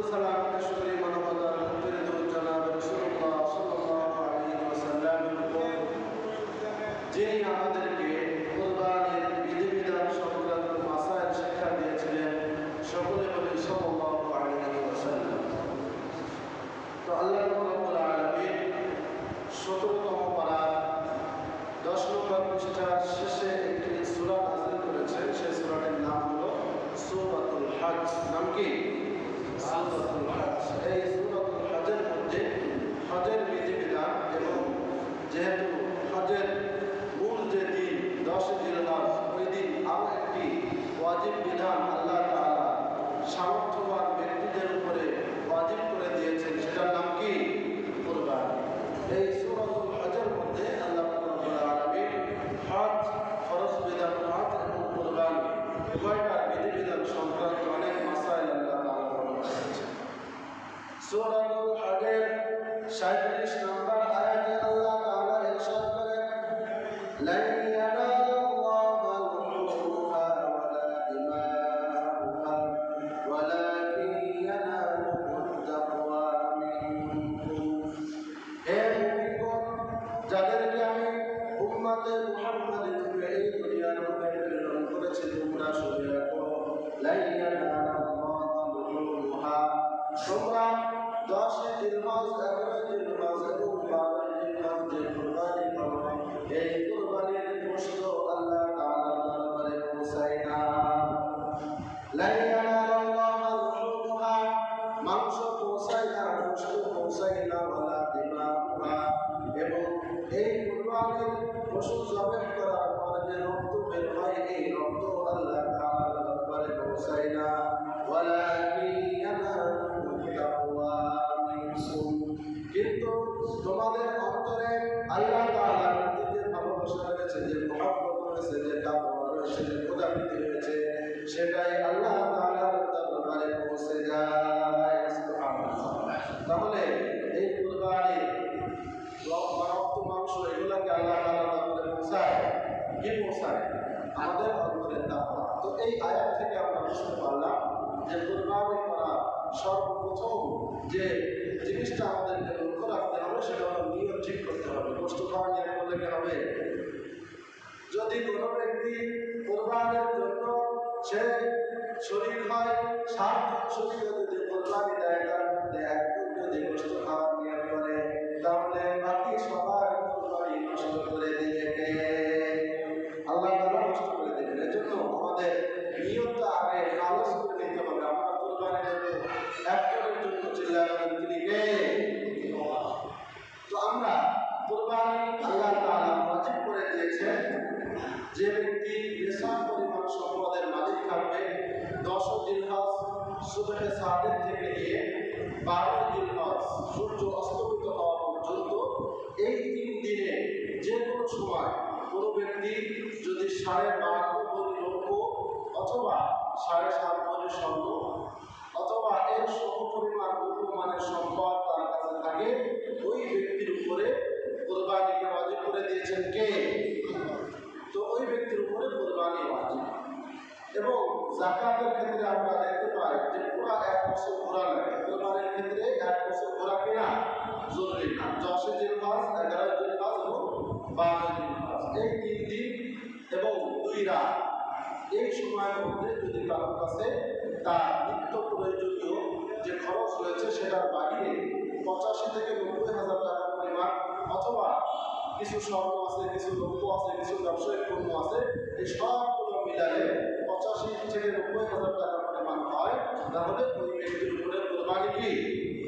সালাম পেশকরি মানবতার মুক্তির জনাব রাসূলুল্লাহ সাল্লাল্লাহু আলাইহি ওয়াসাল্লামের উপর যিনি আমাদেরকে কুরবানির বিধিবিধান সংক্রান্ত মাসাইল শিক্ষা দিয়েছিলেন, সকলে বলি সাল্লাল্লাহু আলাইহি ওয়াসাল্লাম। তো আল্লাহ রাব্বুল আলামিন 17তম পারা 10 নম্বর পৃষ্ঠার শেষে একটি সূরা নাযিল করেছেন। সেই সূরাটির নাম হলো সূরাতুল হজ। নাম কি? সূরাতুল হজ। এই সূরাতুল হজের মধ্যে হজের বিধিবিধান এবং যেহেতু হজের মূল যে দিন 10 জিলহজ, ওই দিন আরও একটি ওয়াজিব বিধান আল্লাহ তাআলা সামর্থ্যবান ব্যক্তিদের উপরে ওয়াজিব করে দিয়েছেন, সেটার নাম কি? কুরবানি। এই সূরাতুল হজের মধ্যে আল্লাহ রাব্বুল আলামিন হজ, ফরজ বিধান হজ এবং কুরবানি উভয়টার বিধিবিধান সংক্রান্ত অনেক মাসাইল আল্লাহ তাআলা বর্ণনা করেছেন। সূরাতুল হজের 37 নম্বর আয়াতে আল্লাহ তাআলা ইরশাদ করেন, লান ইয়ানালাল্লাহা লুহুমুহা ওয়ালা দিমাউহা ওয়ালাকিন ইয়ানালুহুত তাকওয়া মিনকুম। হে মুমিনগণ, যাদেরকে আমি উম্মতে মুহাম্মাদী রূপে এই দুনিয়ার মধ্যে প্রেরণ করেছি, তোমরা শুনে রাখো, লান ইয়ানালাল্লাহা লুহুমুহা, তোমরা 10 জিলহজ, 11 জিলহজ এবং 12 জিলহজ যে কুরবানি করো, এই কুরবানির গোশত আল্লাহ তাআলার দরবারে পৌঁছায় না। লান ইয়ানালাল্লাহা লুহুমুহা, মাংস পৌঁছায় না, গোশত পৌঁছায় না, ওয়ালা দিমাউহা, এবং এই কুরবানির পশু জবাই করার পর যে রক্ত বের হয়, এই রক্ত আল্লাহ তাআলার দরবারে পৌঁছায় না। ওয়ালাকিন ইয়ানালুহুত তাকওয়া মিনকুম, কিন্তু তোমাদের অন্তরে আল্লাহ তাআলার প্রতি যে ভালোবাসা রয়েছে, যে মহব্বত রয়েছে, যে তাকওয়া রয়েছে, যে খোদাভীতি রয়েছে, সেটাই আল্লাহ তাআলার দরবারে পৌঁছে যায়। সুবহানাল্লাহ। তাহলে এই কুরবানি রক্ত, মাংস, এগুলোকে আল্লাহ তাআলার দরবারে পৌঁছায়। কি পৌঁছায়? আমাদের অন্তরের তাকওয়া। তো এই আয়াত থেকে আমরা বুঝতে পারলাম যে কুরবানি করা সর্বপ্রথম যে জিনিসটা আমাদেরকে লক্ষ্য রাখতে হবে, সেটা হলো নিয়ত ঠিক করতে হবে। গোশত খাওয়ার নিয়ত করলে কি হবে? যদি কোনো ব্যক্তি কুরবানির জন্য সে শরীক হয়, 7 জন শরীক যদি কুরবানি দেয়, তার মধ্যে একজন যদি গোশত খাওয়ার নিয়ত করে, তাহলে বাকি সবার কুরবানি নষ্ট করে দিবে কে? আল্লাহ তাআলা নষ্ট করে দিবেন। এজন্য আমাদের নিয়তটা আগে খালেস করে নিতে হবে। আমরা কুরবানি দেব একজনের জন্য, চিল্লাবেন তিনি কে? তো আমরা কুরবানি আল্লাহ তাআলা ওয়াজিব করে দিয়েছেন। যে ব্যক্তি নিসাব পরিমাণ সম্পদের মালিক থাকবে, 10 জিলহজ সুবহে সাদিক থেকে নিয়ে 12 জিলহজ সূর্য অস্তমিত হওয়া পর্যন্ত এই 3 দিনে যে কোনো সময় কোনো ব্যক্তি যদি 12.5 ভরি রৌপ্য অথবা 7.5 ভরি স্বর্ণ অথবা এর সমপরিমাণ উন্নতমানের সম্পদ তার কাছে থাকে, ওই ব্যক্তির উপরে কুরবানিকে ওয়াজিব করে দিয়েছেন কে? তো ওই ব্যক্তির উপরে কুরবানি ওয়াজিব। এবং যাকাতের ক্ষেত্রে আমরা দেখতে পাই যে পুরা 1 বছর ঘোরা লাগে। কুরবানির ক্ষেত্রে 1 বছর ঘোরা কিনা জরুরি না। 10 জিলহজ, 11 জিলহজ এবং 12 জিলহজ, এই 3 দিন এবং 2 রাত, এই সময়ের মধ্যে যদি কারোর কাছে তার নিত্য প্রয়োজনীয় যে খরচ রয়েছে সেটার বাইরে 85 থেকে 90 হাজার টাকা পরিমাণ অথবা কিছু স্বর্ণ আছে, কিছু দ্রব্য আছে, কিছু ব্যবসায়িক পণ্য আছে, এই সবগুলো মিলালে 85 থেকে 90 হাজার টাকা পরিমাণ হয়, তাহলে ওই ব্যক্তির উপরে কুরবানি কি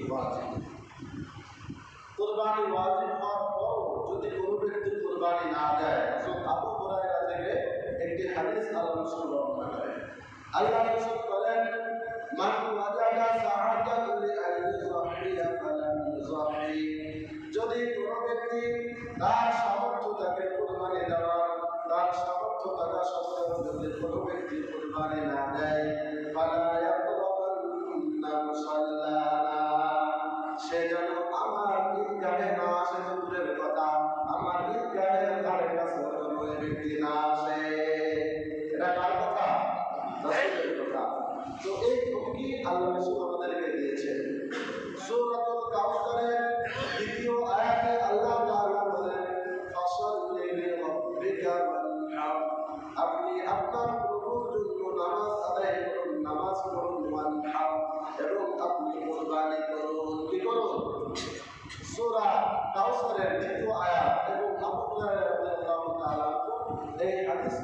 ওয়াজিব। কুরবানি ওয়াজিব হওয়ার পর যদি কোনো ব্যক্তির কুরবানি না দেয়, আবু হুরায়রা থেকে একটি হাদিস আল্লাহ রাসূল বর্ণনা করেন। আল্লাহ রাসূল বলেন, মান ওয়াজাদা সাআতান লিআইয়িযহিয়া ফালাম ইযহি, যদি কোনো ব্যক্তি তার সামর্থ্য থাকে কুরবানি দেওয়ার, তার সামর্থ্য থাকা সত্ত্বেও যদি কোনো ব্যক্তি কুরবানি না দেয়, ফালা ইয়াকরাবান্না মুসাল্লানা, সে যেন আমার ঈদগাহে না আসে, দূরের কথা আমার ঈদগাহের ধারে কাছে ওই ব্যক্তি না আসে। এটা কার কথা? রাসূলের কথা। তো এই হুকুমই আল্লাহ রাসূল আমাদেরকে দিয়েছে।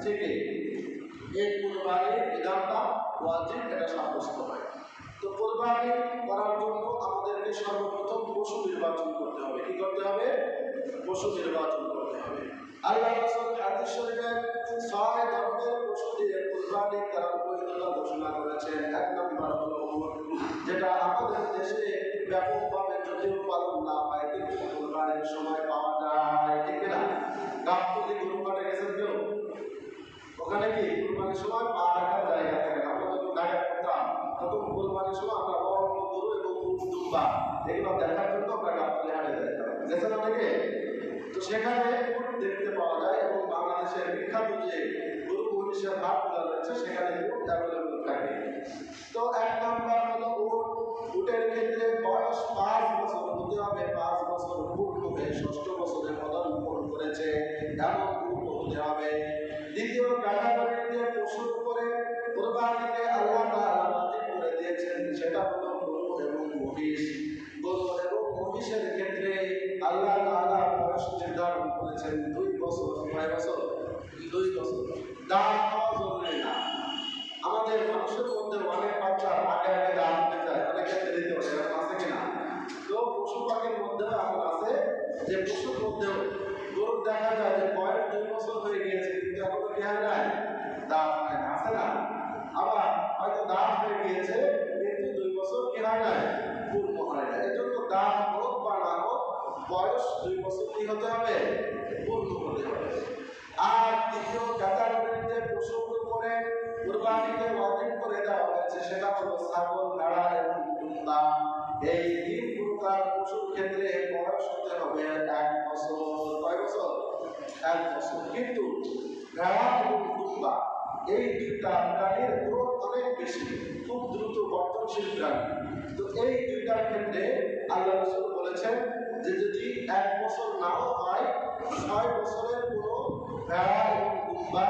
থেকে এই কুরবানির বিধানটা ওয়াজিব এটা সাব্যস্ত হয়। তো কুরবানি করার জন্য আমাদেরকে সর্বপ্রথম পশু নির্বাচন করতে হবে। কি করতে হবে? পশু নির্বাচন করতে হবে। আল্লাহ রাসূল হাদিস শরীফে 6 ধরনের পশু দিয়ে কুরবানি করার বৈধতা ঘোষণা করেছেন। এক নম্বর হলো উট, যেটা আমাদের দেশে ব্যাপকভাবে যদিও পালন না হয় কিন্তু কুরবানির সময় পাওয়া যায়, ঠিক না? গাবতলী গরু কাটে গেছেন কেউ? ওখানে কি কুরবানির সময় পা রাখার জায়গা থাকে না। আমরা যখন ঢাকা করতাম তখন কুরবানির সময় আমরা বড় বড় গরু এবং উট দুম্বা এগুলো দেখার জন্য আমরা গাবতলী হাটে যেতাম। গেছেন অনেকে? তো সেখানে উট দেখতে পাওয়া যায় এবং বাংলাদেশের বিখ্যাত যে গরু মহিষের হাটগুলো রয়েছে সেখানে উট অ্যাভেলেবল থাকে। তো এক নম্বর হলো উট। উটের ক্ষেত্রে বয়স 5 বছর হতে হবে। 5 বছর পূর্ণ হয়ে 6ষ্ঠ বছরে পদার্পণ করেছে এমন উট হতে হবে। দ্বিতীয় ক্যাটাগরির যে পশুর উপরে কুরবানিকে আল্লাহ তাআলা ওয়াজিব করে দিয়েছেন সেটা হলো গরু এবং মহিষ। গরু এবং মহিষের ক্ষেত্রে আল্লাহ তাআলা বয়স নির্ধারণ করেছেন 2 বছর। কয় বছর? 2 বছর। দাঁত হওয়া জরুরি না। আমাদের মানুষের মধ্যে অনেক বাচ্চা আগে আগে দাঁত উঠে যায়, অনেকে দেরিতে ওঠে, এরকম আছে কিনা? তো পশু পাখির মধ্যেও এমন আছে যে পশুর মধ্যেও গরু দেখা যায় যে বয়স 2 বছর হয়ে গিয়েছে কিন্তু এখনো কি হয় নাই? দাঁত হয় না, আছে না? আবার হয়তো দাঁত হয়ে গিয়েছে কিন্তু 2 বছর কি হয় নাই? পূর্ণ হয় না। এই জন্য দাঁত হোক বা না হোক বয়স 2 বছর কি হতে হবে? পূর্ণ হতে হবে। আর দ্বিতীয় ক্যাটাগরির যে পশুর উপরে কুরবানিকে ওয়াজিব করে দেওয়া হয়েছে সেটা হলো ছাগল, ভেড়া এবং দুম্বা। এই 3 প্রকার পশুর ক্ষেত্রে বয়স হতে হবে 1 বছর। কয় বছর? 1 বছর। কিন্তু ভেড়া এবং দুম্বা এই দুইটা প্রাণীর গ্রোথ অনেক বেশি, খুব দ্রুত বর্ধনশীল প্রাণী। তো এই দুইটার ক্ষেত্রে আল্লাহ রাসূল বলেছেন যে যদি 1 বছর নাও হয় 6 বছরের কোনো ভেড়া এবং দুম্বা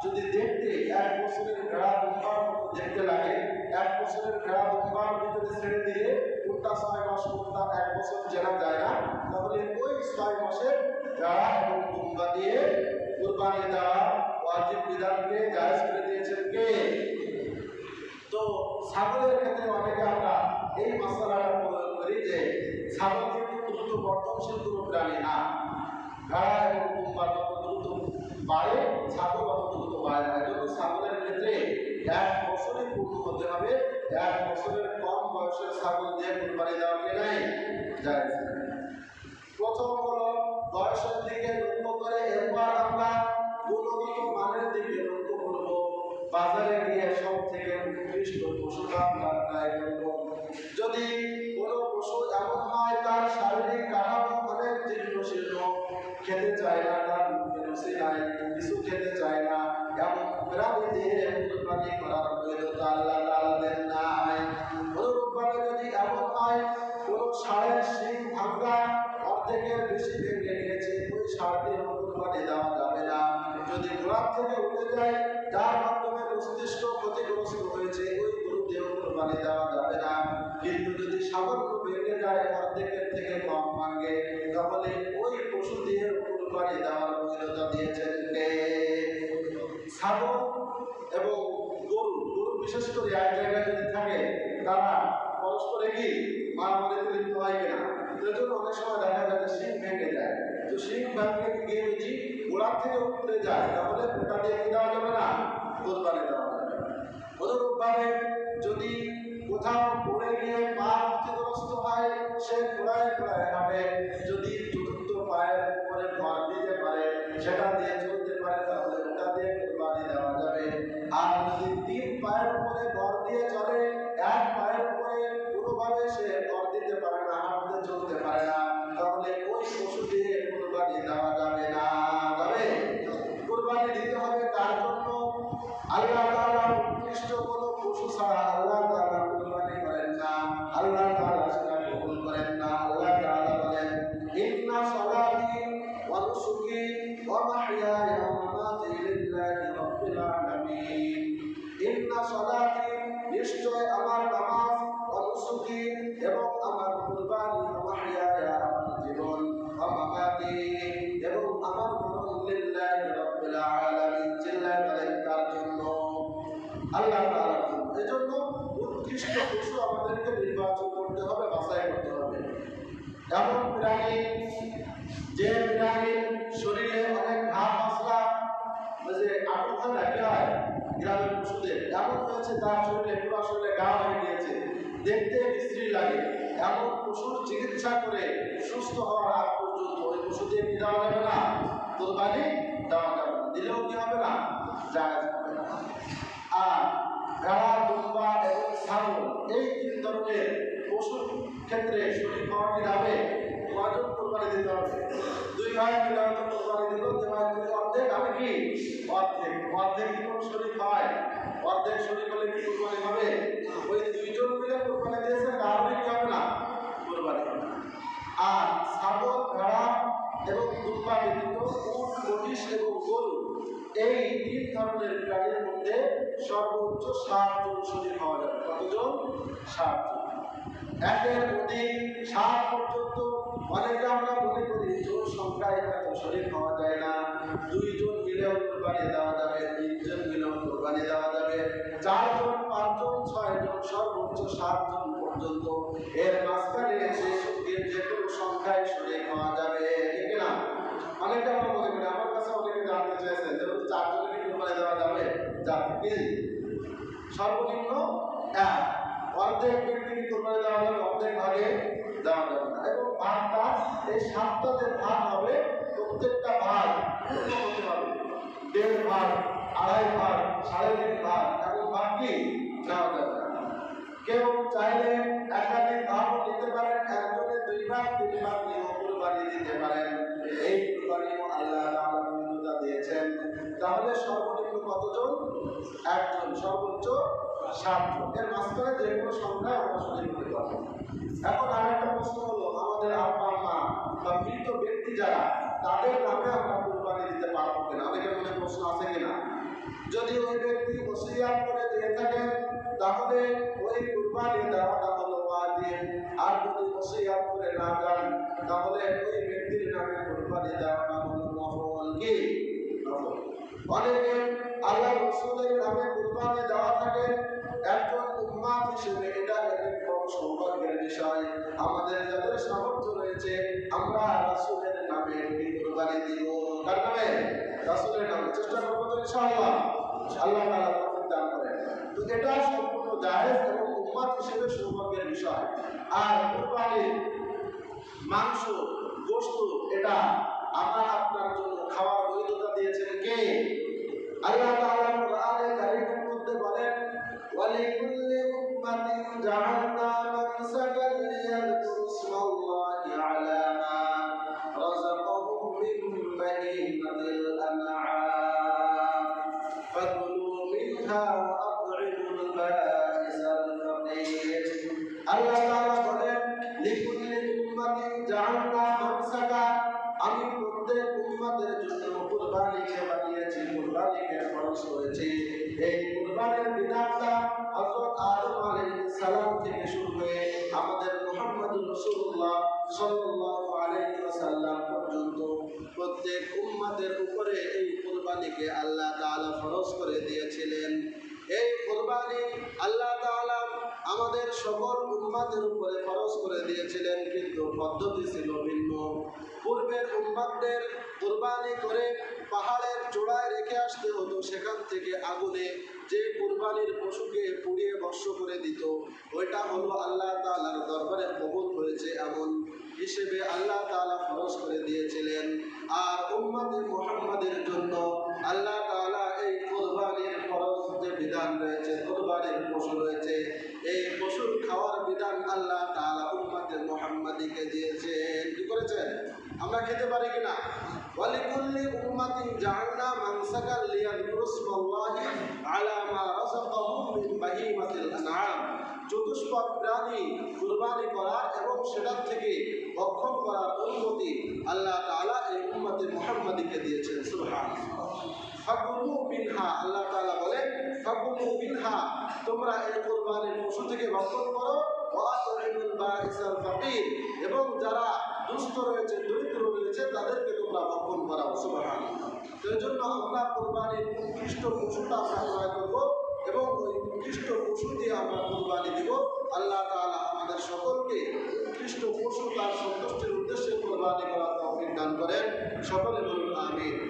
যদি দেখতে 1 বছরের ভেড়া দুম্বার মতো দেখতে লাগে, 1 বছরের ভেড়া দুম্বার ভিতরে ছেড়ে দিলে কোনটা 6 মাস কোনটা 1 বছর চেনা যায় না, তাহলে ওই 6 মাসের ভেড়া এবং দুম্বা দিয়ে কুরবানি দেওয়া ওয়াজিব বিধানকে জায়েজ করে দিয়েছেন কে? তো ছাগলের ক্ষেত্রে অনেকে আমরা এই মাসালাটা প্রয়োগ করি যে ছাগল কিন্তু দ্রুত বর্ধনশীল কোনো প্রাণী না। ভেড়া এবং দুম্বা যত দ্রুত বাড়ে ছাগল অত দ্রুত বাড়ে না। এজন্য ছাগলের ক্ষেত্রে 1 বছরই পূর্ণ হতে হবে। 1 বছরের কম বয়সের ছাগল দিয়ে কুরবানি দেওয়া কি নাই? জায়েজ। প্রথম হলো বয়সের দিকে লক্ষ্য করে, এরপর আমরা গুণগত মানের দিকে লক্ষ্য করব। বাজারে গিয়ে সব থেকে উৎকৃষ্ট পশুটা আমরা ক্রয় করব। যদি কোনো পশু এমন হয় তার শারীরিক কাঠামো অনেক জীর্ণশীর্ণ, খেতে চায় না, তার মুখে রুচি নাই, কিছু খেতে চায় না, এমন প্রাণী দিয়ে কুরবানি করার বৈধতা আল্লাহ তাআলা দেন নাই। অনুরূপভাবে যদি এমন হয় কোনো ষাঁড়ের শিং ভাঙা, অর্ধেকের বেশি ভেঙে গিয়েছে, ওই ষাঁড় দিয়ে কুরবানি দেওয়া যাবে না। যদি গোড়ার থেকে উঠে যায় যার মাধ্যমে মস্তিষ্ক ক্ষতিগ্রস্ত হয়েছে, ওই গরু দিয়ে কুরবানি দেওয়া যাবে না। কিন্তু যদি সামান্য ভেঙে যায়, অর্ধেকের থেকে কম ভাঙে, তাহলে ওই পশু দিয়ে কুরবানি দেওয়ার বৈধতা দিয়েছেন কে? ছাগল এবং গরু, গরু বিশেষ করে এক জায়গায় যদি থাকে তারা পরস্পরে কি মারামারিতে লিপ্ত হয় কিনা? এজন্য অনেক সময় দেখা যায় যে শিং ভেঙে যায়। তো শিং ভেঙে গিয়ে যদি গোড়ার থেকে উঠতে যায় তাহলে ওটা দিয়ে কি দেওয়া যাবে না? কুরবানি দেওয়া যাবে না। অনুরূপভাবে যদি কোথাও পড়ে গিয়ে পা ক্ষতিগ্রস্ত হয়, সে ঘোড়ায় ঘোড়ায় হাঁটে, যদি চতুর্থ পায়ের উপরে ভর দিতে পারে, সেটা দিয়ে চলতে পারে, তাহলে ওটা দিয়ে কুরবানি দেওয়া যাবে। আর যদি 3 পায়ের উপরে ভর দিয়ে চলে, 1 পায়ের উপরে কোনোভাবে সে ভর দিতে পারে না, হাঁটতে চলতে পারে না, তাহলে ওই পশু দিয়ে কুরবানি দেওয়া যাবে না। তবে কুরবানি দিতে হবে তার জন্য আল্লাহ তাআলা উৎকৃষ্ট কোনো পশু ছাড়া আল্লাহ তাআলা কুরবানি করেন না, আল্লাহ তাআলা সেটা কবুল করেন না। আল্লাহ তাআলা বলেন, ইন্না সালাতি ওয়া নুসুকি ওয়া মাহইয়ায়া ওয়া মামাতি লিল্লাহি রাব্বিল আলামিন। ইন্না সালাতি, নিশ্চয় আমার নামাজ, ওয়া নুসুকি এবং আমার কুরবানি, ওয়া মাহইয়ায়া আমার জীবন, ওয়া মামাতি এবং আমার মরণ লিল্লাহি রাব্বিল আলামিন, চিল্লায় উৎকৃষ্ট পশু আমাদেরকে নির্বাচন করতে হবে, বাছাই করতে হবে। এমন প্রাণী যে প্রাণীর শরীরে অনেক ঘাম মশলা যে আটকা রাখা হয় গ্রামের পশুদের, এমন হয়েছে তার শরীরে পুরো শরীরে ঘা হয়ে গিয়েছে, দেখতে বিশ্রী লাগে, এমন পশুর চিকিৎসা করে সুস্থ হওয়ার আগ পর্যন্ত ওই পশু দিয়ে কি দেওয়া যাবে না, কোরবানি দেওয়া যাবে না, দিলেও কি হবে না, জায়েজ হবে না। আর ভেড়া, দুম্বা এবং ছাগল এই তিন ধরনের পশুর ক্ষেত্রে শরীর হওয়া কি যাবে, কয়জন কোরবানি দিতে হবে, দুই ভাই মিলে কোরবানি দিল, যে ভাই দিলে অর্ধেক, আমি কি অর্ধেক, অর্ধেক কি কোনো শরীর হয়, অর্ধেক শরীর হলে কি কোরবানি হবে, ওই দুইজন মিলে কোরবানি দিয়েছে কারণে কি হবে না, কোরবানি হবে না। আর ছাগল, ভেড়া এবং দুম্বা ব্যতীত উট, মহিষ এবং গরু এই তিন ধরনের প্রাণীর মধ্যে সর্বোচ্চ 7 জন শরীর হওয়া যাবে। কতজন? 7 জন। একের অধিক 7 পর্যন্ত অনেকে আমরা মনে করি জোর সংখ্যায় এত শরীর হওয়া যায় না, 2 জন মিলেও কোরবানি দেওয়া যাবে, 3 জন মিলেও কোরবানি দেওয়া যাবে, 4 জন, 5 জন, 6 জন, সর্বোচ্চ 7 জন পর্যন্ত। এর মাঝখানে যে কোনো সংখ্যায় শরীর হওয়া যাবে, ঠিক না? অনেকে আমরা মনে করি, আমার কাছে অনেকে জানতে চাইছেন যে 4 জনের কোরবানি দেওয়া যাবে, যাবে সর্বনিম্ন 1, অর্ধেক ব্যক্তিকে কোরবানি দেওয়া যাবে, অর্ধেক ভাগে দেওয়া যাবে না। এবং ভাগটা এই 7টা যে ভাগ হবে, প্রত্যেকটা ভাগ হতে হবে 1.5 ভাগ, 2.5 ভাগ, 3.5 ভাগ, এবং বাকি দেওয়া যাবে না। কেউ চাইলে একাধিক ভাগও নিতে পারেন, একজনে 2 ভাগ, 3 ভাগ নিয়েও কোরবানি দিতে পারেন। এই কোরবানিও আল্লাহ তাআলা বৈধতা দিয়েছেন। তাহলে সর্বনিম্ন কতজন? 1 জন, সর্বোচ্চ 7 জন। এর মাঝখানে যে কোনো সংখ্যায় আমরা শরীর করতে পারবো। এখন আরেকটা প্রশ্ন হলো, আমাদের আব্বা মা বা মৃত ব্যক্তি যারা, তাদের নামে আমরা কোরবানি দিতে পারবো কিনা? অনেকের মনে প্রশ্ন আছে কিনা? যদি ওই ব্যক্তি ওসিয়াত করে দিয়ে থাকেন তাহলে ওই কোরবানি দেওয়াটা হলো ওয়াজিব, আর যদি ওসিয়াত করে না যান তাহলে ওই ব্যক্তির নামে কোরবানি দেওয়াটা হলো নফল। কি নফল? অনেকে আল্লাহ রাসূলের নামে কোরবানি দেওয়া থাকে, একজন উম্মাত হিসেবে এটা এক বড় সৌভাগ্যের বিষয়। আমাদের যাদের সামর্থ্য রয়েছে আমরা রাসূলের নামে কোরবানি দিব। কার নামে? রাসূলের নামে। চেষ্টা করব তো ইনশাআল্লাহ, আল্লাহ তাআলা তৌফিক দান করেন। তো এটা সম্পূর্ণ জায়েজ এবং উম্মাত হিসেবে সৌভাগ্যের বিষয়। আর কোরবানির মাংস, গোশত এটা আমার আপনার জন্য খাওয়ার বৈধতা দিয়েছেন কে? আল্লাহ তাআলা কোরআনে কারীমের মধ্যে বলেন, ওয়ালিকুল্লি উম্মাতিন জাআলনা মানসাকান লিয়াযকুরু ইসমাল্লাহি আলা মা রাযাকাহুম মিন বাহিমাতিল আনআম ফাকুলু মিনহা ওয়া আত'ইমুল বাইসাল ফাকির। আল্লাহ তাআলা বলেন, লিকুল্লি উম্মাতিন জাআলনা মানসাকান, আমি প্রত্যেক উম্মতের জন্য কুরবানিকে বানিয়েছি, কুরবানিকে ফরজ করেছি। এই কুরবানির বিধানটা হযরত আদম আলাইহিস সালাম থেকে শুরু হয়ে আমাদের মুহাম্মদুর রাসূলুল্লাহ সাল্লাল্লাহু আলাইহি ওয়াসাল্লাম পর্যন্ত প্রত্যেক উম্মতের উপরে এই কুরবানিকে আল্লাহ তাআলা ফরজ করে দিয়েছিলেন। এই কুরবানি আল্লাহ তাআলা আমাদের সকল উম্মতের উপরে ফরজ করে দিয়েছিলেন, কিন্তু পদ্ধতি ছিল ভিন্ন। পূর্বের উম্মতদের কুরবানি করে পাহাড়ের চূড়ায় রেখে আসতে হতো, সেখান থেকে আগুনে যে কুরবানির পশুকে পুড়িয়ে ভস্ম করে দিত, ওইটা হলো আল্লাহ তাআলার দরবারে কবুল হয়েছে এমন হিসেবে আল্লাহ তাআলা ফরজ করে দিয়েছিলেন। আর উম্মতে মুহাম্মাদের জন্য আল্লাহ তাআলা এই কুরবানির ফরজ যে বিধান রয়েছে, কুরবানির পশু রয়েছে, এই পশুর খাওয়ার বিধান আল্লাহ তাআলা উম্মতে মুহাম্মাদিকে দিয়েছেন। কি করেছেন? আমরা খেতে পারি কিনা? ওয়ালিকুল্লি উম্মাতিন জাআলনা মানসাকান লিয়াযকুরু ইসমাল্লাহি আলা মা রাযাকাহুম মিন বাহিমাতিল আনআম। চতুষ্পদ প্রাণী কুরবানি করার এবং সেটার থেকে ভক্ষণ করার অনুমতি আল্লাহ তাআলা এই উম্মতে মুহাম্মাদিকে দিয়েছেন। সুবহানাল্লাহ। ফাকুলু মিনহা, আল্লাহ তাআলা বলেন, ফাকুলু মিনহা, তোমরা এই কুরবানির পশু থেকে ভক্ষণ করো, ওয়া আত'ইমুল বাইসাল ফাকির, এবং যারা দুস্থ রয়েছে, দরিদ্র রয়েছে, তাদেরকে তোমরা ভক্ষণ করাও। সুবহানাল্লাহ। সেই জন্য আমরা কুরবানির উৎকৃষ্ট পশুটা আমরা ক্রয় করবো এবং ওই উৎকৃষ্ট পশু দিয়ে আমরা কুরবানি দিব। আল্লাহ তাআলা আমাদের সকলকে উৎকৃষ্ট পশু তার সন্তুষ্টির উদ্দেশ্যে কুরবানি করার তৌফিক দান করেন। সকলে বলুন আমিন।